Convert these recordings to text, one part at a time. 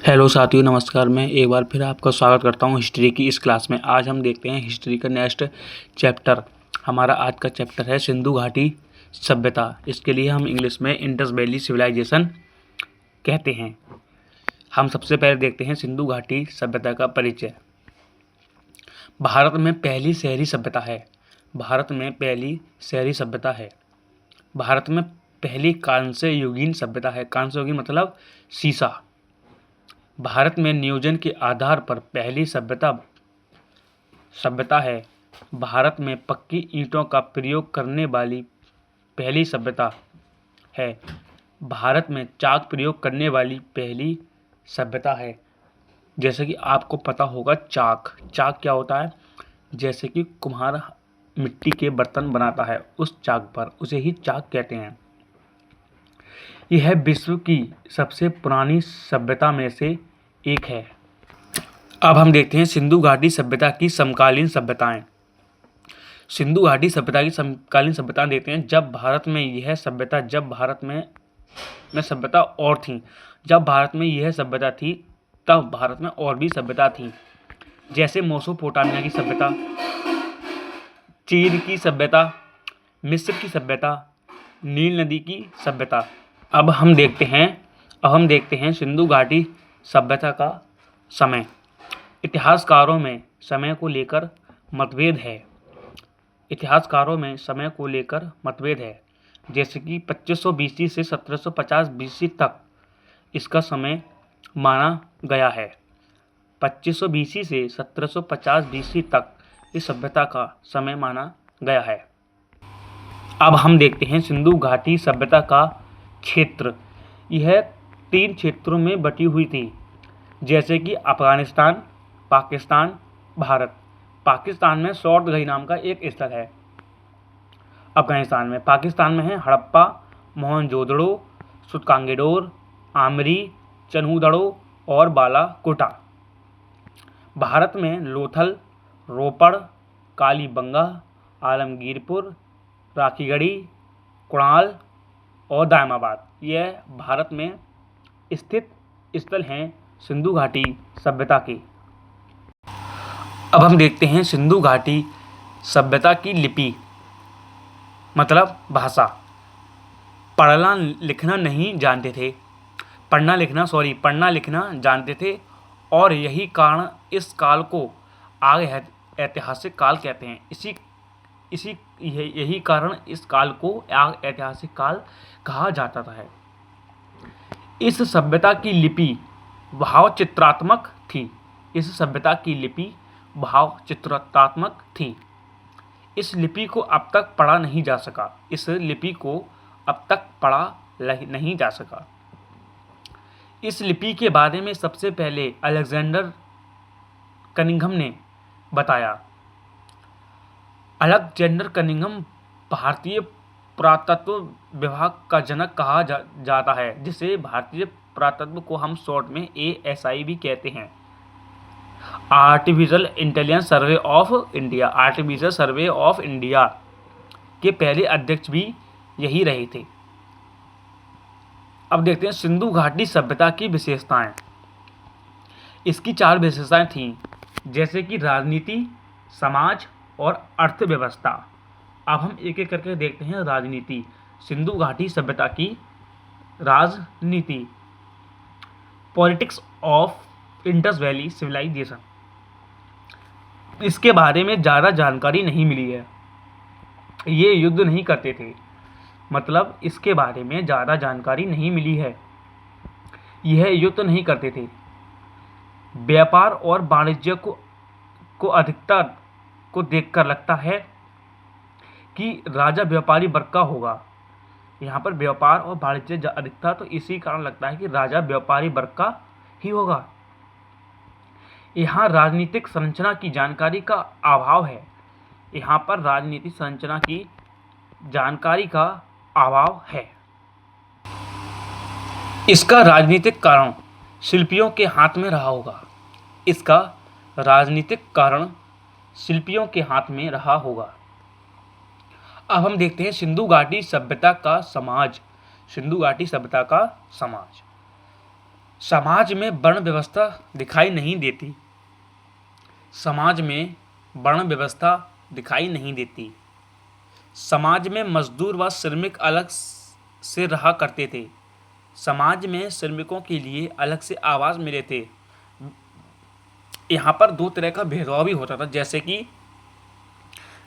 Hello साथियों, नमस्कार। मैं एक बार फिर आपका स्वागत करता हूं हिस्ट्री की इस क्लास में। आज हम देखते हैं हिस्ट्री का नेक्स्ट चैप्टर। हमारा आज का चैप्टर है सिंधु घाटी सभ्यता। इसके लिए हम इंग्लिश में इंडस वैली सिविलाइजेशन कहते हैं। हम सबसे पहले देखते हैं सिंधु घाटी सभ्यता का परिचय। भारत में पहली शहरी सभ्यता है। भारत में पहली शहरी सभ्यता है। भारत में पहली कांस्य युगीन सभ्यता है। कांस्य युगीन मतलब सीसा। भारत में नियोजन के आधार पर पहली सभ्यता है। भारत में पक्की ईंटों का प्रयोग करने वाली पहली सभ्यता है। भारत में चाक प्रयोग करने वाली पहली सभ्यता है। जैसे कि आपको पता होगा चाक क्या होता है। जैसे कि कुम्हार मिट्टी के बर्तन बनाता है, उस चाक पर उसे ही चाक कहते हैं। यह विश्व की सबसे पुरानी सभ्यता में से एक है। अब हम देखते हैं सिंधु घाटी सभ्यता की समकालीन सभ्यताएं। सिंधु घाटी सभ्यता की समकालीन सभ्यताएं देखते हैं। जब भारत में सभ्यता और थी। जब भारत में यह सभ्यता थी तब भारत में और भी सभ्यता थी, जैसे मेसोपोटामिया की सभ्यता, चीन की सभ्यता, मिस्र की सभ्यता, नील नदी की सभ्यता। अब हम देखते हैं सिंधु घाटी सभ्यता का समय। इतिहासकारों में समय को लेकर मतभेद है। जैसे कि 2500 BC से 1750 BC तक इसका समय माना गया है। 2500 BC से 1750 BC तक इस सभ्यता का समय माना गया है। अब हम देखते हैं सिंधु घाटी सभ्यता का क्षेत्र। यह 3 क्षेत्रों में बटी हुई थी, जैसे कि अफगानिस्तान, पाकिस्तान, भारत। पाकिस्तान में सौर्दघई नाम का एक स्थल है। पाकिस्तान में है हड़प्पा, मोहनजोदड़ो, सुतकांगेडोर, आमरी, चन्हूदड़ो और बालाकोटा। भारत में लोथल, रोपड़, कालीबंगा, आलमगीरपुर, राखीगढ़ी, कुणाल और दायमाबाद यह भारत में स्थित स्थल हैं सिंधु घाटी सभ्यता के। अब हम देखते हैं सिंधु घाटी सभ्यता की लिपि मतलब भाषा। पढ़ना लिखना जानते थे और यही कारण इस काल को आगे ऐतिहासिक काल कहते हैं। यही कारण इस काल को ऐतिहासिक काल कहा जाता है। इस सभ्यता की लिपि भावचित्रात्मक थी। इस लिपि को अब तक पढ़ा नहीं जा सका। इस लिपि के बारे में सबसे पहले अलेक्जेंडर कनिंघम ने बताया। अलेक्जेंडर कनिंघम भारतीय पुरातत्व विभाग का जनक कहा जाता है, जिसे भारतीय पुरातत्व को हम शॉर्ट में ASI भी कहते हैं। Artificial intelligence survey of India के पहले अध्यक्ष भी यही रहे थे। अब देखते हैं सिंधु घाटी सभ्यता की विशेषताएं। इसकी 4 विशेषताएं थीं, जैसे कि राजनीति, समाज और अर्थव्यवस्था। अब हम एक एक करके देखते हैं राजनीति। सिंधु घाटी सभ्यता की राजनीति। Politics of Indus valley civilisation. इसके बारे में ज़्यादा जानकारी नहीं मिली है। ये युद्ध नहीं करते थे, मतलब इसके बारे में ज़्यादा जानकारी नहीं मिली है। यह युद्ध नहीं करते थे। व्यापार और वाणिज्य को अधिकता को देखकर लगता है कि राजा व्यापारी वर्ग का होगा। यहाँ पर व्यापार और वाणिज्य अधिकता, तो इसी कारण लगता है कि राजा व्यापारी वर्ग का ही होगा। यहाँ राजनीतिक संरचना की जानकारी का अभाव है। यहाँ पर राजनीतिक संरचना की जानकारी का अभाव है। इसका राजनीतिक कारण शिल्पियों के हाथ में रहा होगा। अब हम देखते हैं सिंधु घाटी सभ्यता का समाज। समाज में वर्ण व्यवस्था दिखाई नहीं देती। समाज में वर्ण व्यवस्था दिखाई नहीं देती। समाज में मजदूर व श्रमिक अलग से रहा करते थे। समाज में श्रमिकों के लिए अलग से आवास मिले थे। यहाँ पर दो तरह का भेदभाव भी होता था, जैसे कि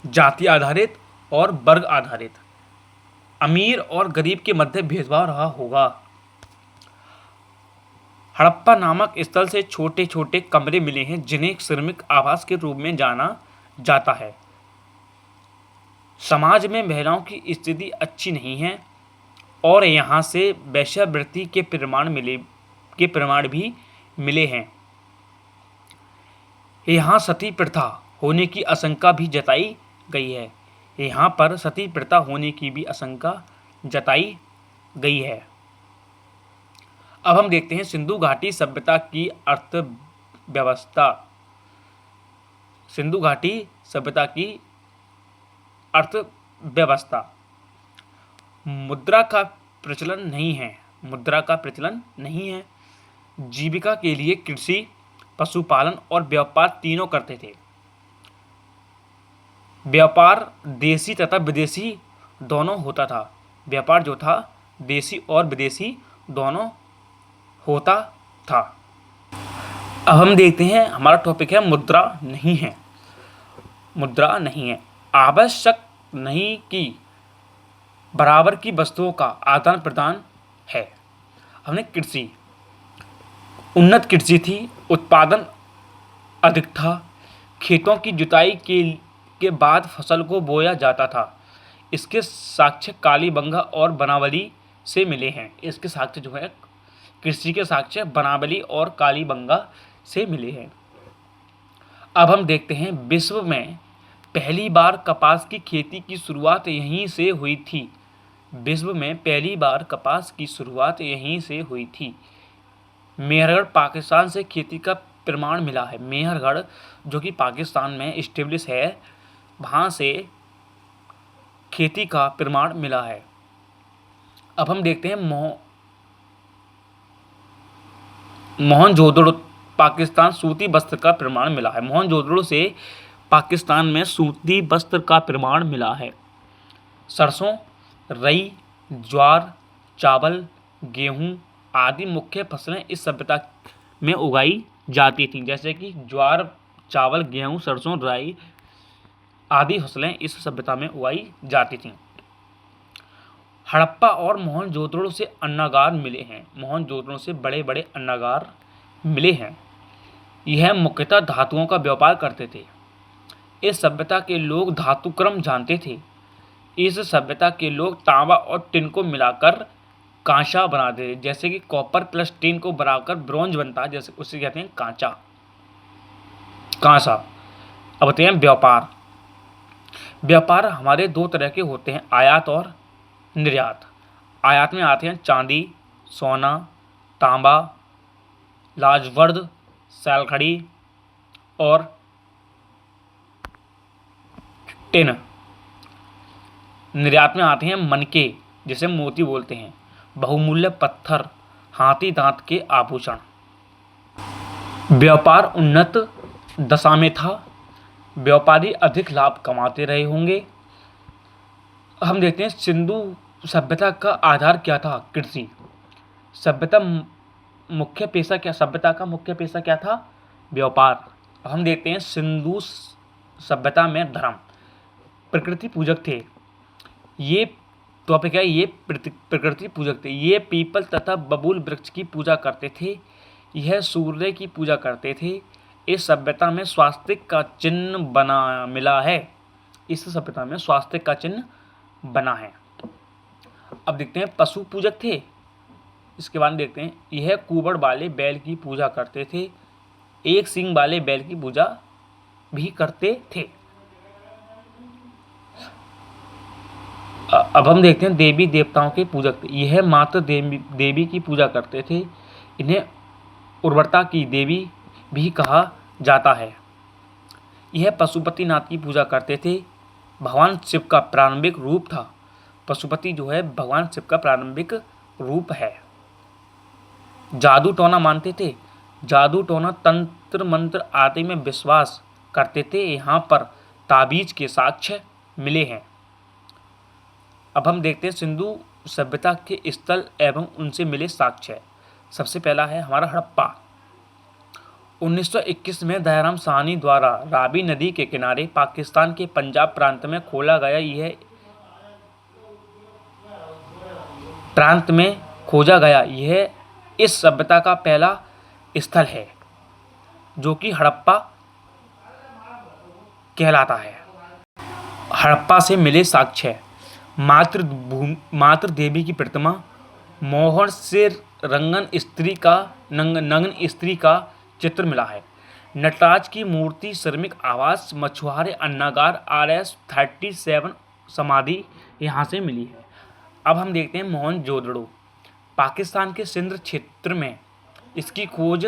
जाति आधारित और वर्ग आधारित। अमीर और गरीब के मध्य भेदभाव रहा होगा। हड़प्पा नामक स्थल से छोटे छोटे कमरे मिले हैं जिन्हें श्रमिक आवास के रूप में जाना जाता है। समाज में महिलाओं की स्थिति अच्छी नहीं है और यहाँ से वेश्यावृत्ति के प्रमाण भी मिले हैं। यहाँ सती प्रथा होने की आशंका भी जताई गई है। यहाँ पर सती प्रथा होने की भी आशंका जताई गई है। अब हम देखते हैं सिंधु घाटी सभ्यता की अर्थव्यवस्था। सिंधु घाटी सभ्यता की अर्थव्यवस्था। मुद्रा का प्रचलन नहीं है। मुद्रा का प्रचलन नहीं है। जीविका के लिए कृषि, पशुपालन और व्यापार तीनों करते थे। व्यापार देशी तथा विदेशी दोनों होता था। व्यापार जो था देशी और विदेशी दोनों होता था। अब हम देखते हैं, हमारा टॉपिक है मुद्रा नहीं है। मुद्रा नहीं है। आवश्यक नहीं कि बराबर की वस्तुओं का आदान प्रदान है। हमने कृषि, उन्नत कृषि थी, उत्पादन अधिक था। खेतों की जुताई के बाद फसल को बोया जाता था। इसके साक्ष्य कालीबंगा और बनावली से मिले हैं। इसके साक्ष्य जो है कृषि के साक्ष्य बनावली और कालीबंगा से मिले हैं। अब हम देखते हैं विश्व में पहली बार कपास की खेती की शुरुआत यहीं से हुई थी। विश्व में पहली बार कपास की शुरुआत यहीं से हुई थी। मेहरगढ़ पाकिस्तान से खेती का प्रमाण मिला है। मेहरगढ़ जो कि पाकिस्तान में इस्टेब्लिश है, वहाँ से खेती का प्रमाण मिला है। अब हम देखते हैं मोहनजोदड़ो पाकिस्तान सूती वस्त्र का प्रमाण मिला है। मोहनजोदड़ो से पाकिस्तान में सूती वस्त्र का प्रमाण मिला है। सरसों, रई, ज्वार, चावल, गेहूं आदि मुख्य फसलें इस सभ्यता में उगाई जाती थीं। जैसे कि ज्वार, चावल, गेहूं, सरसों, राई आदि फसलें इस सभ्यता में उगाई जाती थीं। हड़प्पा और मोहनजोदड़ो से अन्नागार मिले हैं। मोहनजोदड़ो से बड़े बड़े अन्नागार मिले हैं। यह मुख्यतः धातुओं का व्यापार करते थे। इस सभ्यता के लोग धातुक्रम जानते थे। इस सभ्यता के लोग तांबा और टिन को मिलाकर कांसा बनाते थे। जैसे कि कॉपर प्लस टिन को बनाकर ब्रॉन्ज बनता है, जैसे उसे कहते हैं कांसा। अब बताते हैं व्यापार। व्यापार हमारे दो तरह के होते हैं, आयात और निर्यात। आयात में आते हैं चांदी, सोना, तांबा, लाजवर्द, सैलखड़ी और टिन। निर्यात में आते हैं मनके, जिसे मोती बोलते हैं, बहुमूल्य पत्थर, हाथी दांत के आभूषण। व्यापार उन्नत दशा में था। व्यापारी अधिक लाभ कमाते रहे होंगे। हम देखते हैं सिंधु सभ्यता का आधार क्या था? कृषि। सभ्यता का मुख्य पेशा क्या था? व्यापार। हम देखते हैं सिंधु सभ्यता में धर्म, प्रकृति पूजक थे। ये टॉपिक है, ये प्रकृति पूजक थे। ये पीपल तथा बबूल वृक्ष की पूजा करते थे। यह सूर्य की पूजा करते थे। इस सभ्यता में स्वास्तिक का चिन्ह बना मिला है। इस सभ्यता में स्वास्तिक का चिन्ह बना है। अब देखते हैं पशु पूजक थे। इसके बाद देखते हैं, यह कुबड़ वाले बैल की पूजा करते थे। एक सींग वाले बैल की पूजा भी करते थे। अब हम देखते हैं देवी देवताओं के पूजक थे। यह मात्र देवी की पूजा करते थे। इन्हें उर्वरता की देवी भी कहा जाता है। यह पशुपतिनाथ की पूजा करते थे। भगवान शिव का प्रारंभिक रूप था। पशुपति जो है भगवान शिव का प्रारंभिक रूप है। जादू टोना मानते थे। जादू टोना तंत्र मंत्र आदि में विश्वास करते थे। यहाँ पर ताबीज के साक्ष्य मिले हैं। अब हम देखते हैं सिंधु सभ्यता के स्थल एवं उनसे मिले साक्ष्य। सबसे पहला है हमारा हड़प्पा। 1921 में दयाराम साहनी द्वारा रावी नदी के किनारे पाकिस्तान के पंजाब प्रांत में खोला गया यह इस सभ्यता का पहला स्थल है जो कि हड़प्पा कहलाता है। हड़प्पा से मिले साक्ष्य। मातृ देवी की प्रतिमा, मोहर से नग्न स्त्री का चित्र मिला है। नटराज की मूर्ति, श्रमिक आवास, मछुआरे अन्नागार, RS-37 समाधि यहाँ से मिली है। अब हम देखते हैं मोहनजोदड़ो। पाकिस्तान के सिंध क्षेत्र में इसकी खोज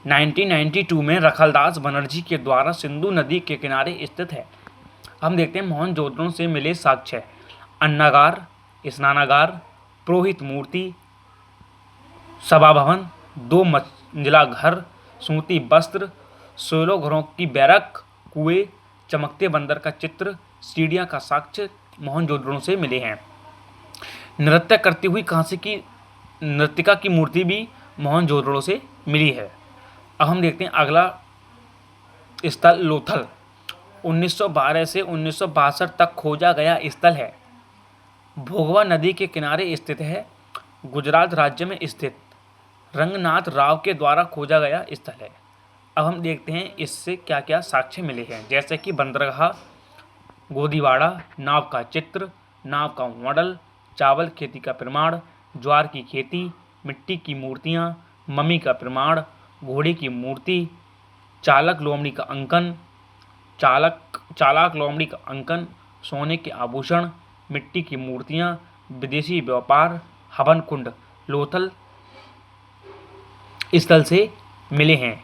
1992 में रखलदास बनर्जी के द्वारा सिंधु नदी के किनारे स्थित है। हम देखते हैं मोहनजोदड़ो से मिले साक्ष्य। अन्नागार, स्नानागार, पुरोहित मूर्ति, सभा भवन, 2 मंजिला घर, सूती वस्त्र, 16 घरों की बैरक, कुएं, चमकते बंदर का चित्र, सीढ़ियां का साक्ष्य मोहनजोदड़ो से मिले हैं। नृत्य करती हुई कांसे की नर्तिका की मूर्ति भी मोहनजोदड़ो से मिली है। अब हम देखते हैं अगला स्थल लोथल। 1912 से 1962 तक खोजा गया स्थल है। भोगवा नदी के किनारे स्थित है। गुजरात राज्य में स्थित रंगनाथ राव के द्वारा खोजा गया स्थल है। अब हम देखते हैं इससे क्या क्या साक्ष्य मिले हैं, जैसे कि बंदरगाह, गोदीवाड़ा, नाव का चित्र, नाव का मॉडल, चावल खेती का प्रमाण, ज्वार की खेती, मिट्टी की मूर्तियाँ, मम्मी का प्रमाण, घोड़े की मूर्ति, चालाक लोमड़ी का अंकन, सोने के आभूषण, मिट्टी की मूर्तियाँ, विदेशी व्यापार, हवन कुंड लोथल स्थल से मिले हैं।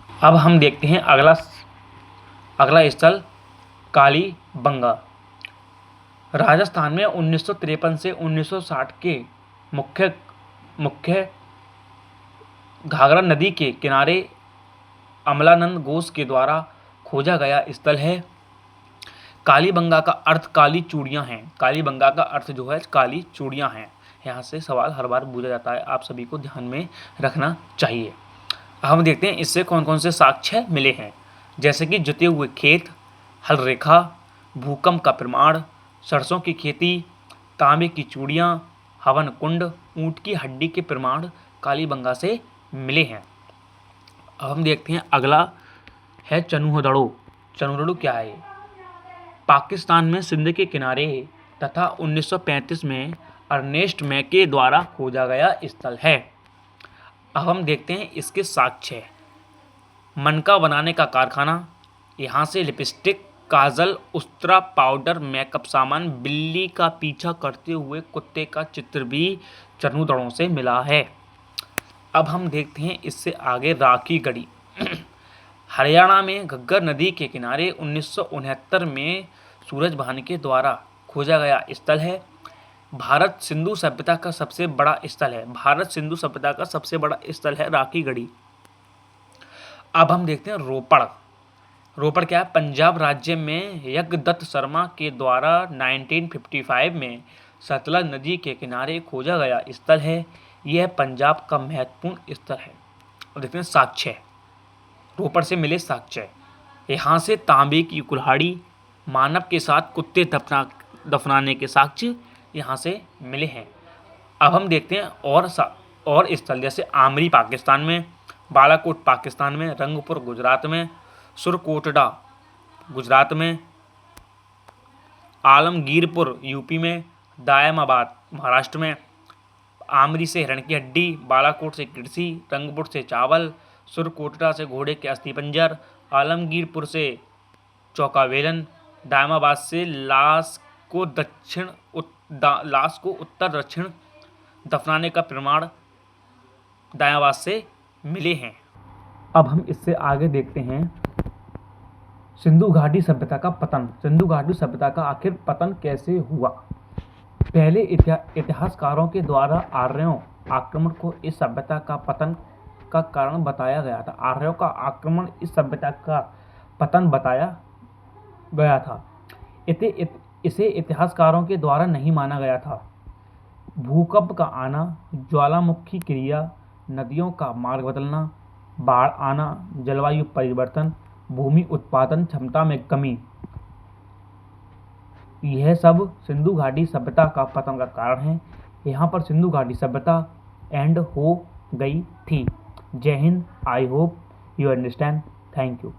अब हम देखते हैं अगला स्थल कालीबंगा। राजस्थान में 1953 से 1960 के मुख्य घाघरा नदी के किनारे अमलानंद घोष के द्वारा खोजा गया स्थल है। कालीबंगा का अर्थ काली चूड़ियाँ हैं। कालीबंगा का अर्थ जो है काली चूड़ियाँ हैं। यहाँ से सवाल हर बार पूछा जाता है, आप सभी को ध्यान में रखना चाहिए। हम देखते हैं इससे कौन कौन से साक्ष्य मिले हैं, जैसे कि जुते हुए खेत, हल रेखा, भूकंप का प्रमाण, सरसों की खेती, तांबे की चूड़ियाँ, हवन कुंड, ऊँट की हड्डी के प्रमाण कालीबंगा से मिले हैं। अब हम देखते हैं अगला है चनूहदड़ो। चनूहदड़ो क्या है? पाकिस्तान में सिंध के किनारे तथा 1935 में अर्नेस्ट मैके द्वारा खोजा गया स्थल है। अब हम देखते हैं इसके साक्ष्य। मनका बनाने का कारखाना, यहाँ से लिपस्टिक, काजल, उस्त्रा, पाउडर, मेकअप सामान, बिल्ली का पीछा करते हुए कुत्ते का चित्र भी चनूहदड़ो से मिला है। अब हम देखते हैं इससे आगे राखी गढ़ी। हरियाणा में घग्गर नदी के किनारे 1969 में सूरज भान के द्वारा खोजा गया स्थल है। भारत सिंधु सभ्यता का सबसे बड़ा स्थल है राखी गढ़ी। अब हम देखते हैं रोपड़। रोपड़ क्या है? पंजाब राज्य में यज्ञदत्त शर्मा के द्वारा 1955 में सतलज नदी के किनारे खोजा गया स्थल है। यह पंजाब का महत्वपूर्ण स्थल है। और देखते हैं साक्ष्य। रोपड़ से मिले साक्ष्य। यहाँ से तांबे की कुल्हाड़ी, मानव के साथ कुत्ते दफनाने के साक्ष्य यहाँ से मिले हैं। अब हम देखते हैं और स्थल, जैसे आमरी पाकिस्तान में, बालाकोट पाकिस्तान में, रंगपुर गुजरात में, सुरकोटड़ा गुजरात में, आलमगीरपुर यूपी में, दायमाबाद महाराष्ट्र में। आमरी से हिरण की हड्डी, बालाकोट से कृषि, रंगपुर से चावल, सुरकोटड़ा से घोड़े के अस्थिपंजर, आलमगीरपुर से चौकावेलन, दायमाबाद से लाश को उत्तर दक्षिण दफनाने का प्रमाण दायमाबाद से मिले हैं। अब हम इससे आगे देखते हैं सिंधु घाटी सभ्यता का पतन। सिंधु घाटी सभ्यता का आखिर पतन कैसे हुआ? पहले इतिहासकारों के द्वारा आर्यों आक्रमण को इस सभ्यता का पतन का कारण बताया गया था। आर्यों का आक्रमण इस सभ्यता का पतन बताया गया था। इसे इतिहासकारों के द्वारा नहीं माना गया था। भूकंप का आना, ज्वालामुखी क्रिया, नदियों का मार्ग बदलना, बाढ़ आना, जलवायु परिवर्तन, भूमि उत्पादन क्षमता में कमी, यह सब सिंधु घाटी सभ्यता का पतन का कारण है। यहाँ पर सिंधु घाटी सभ्यता एंड हो गई थी। जय Hind. I hope you understand. Thank you.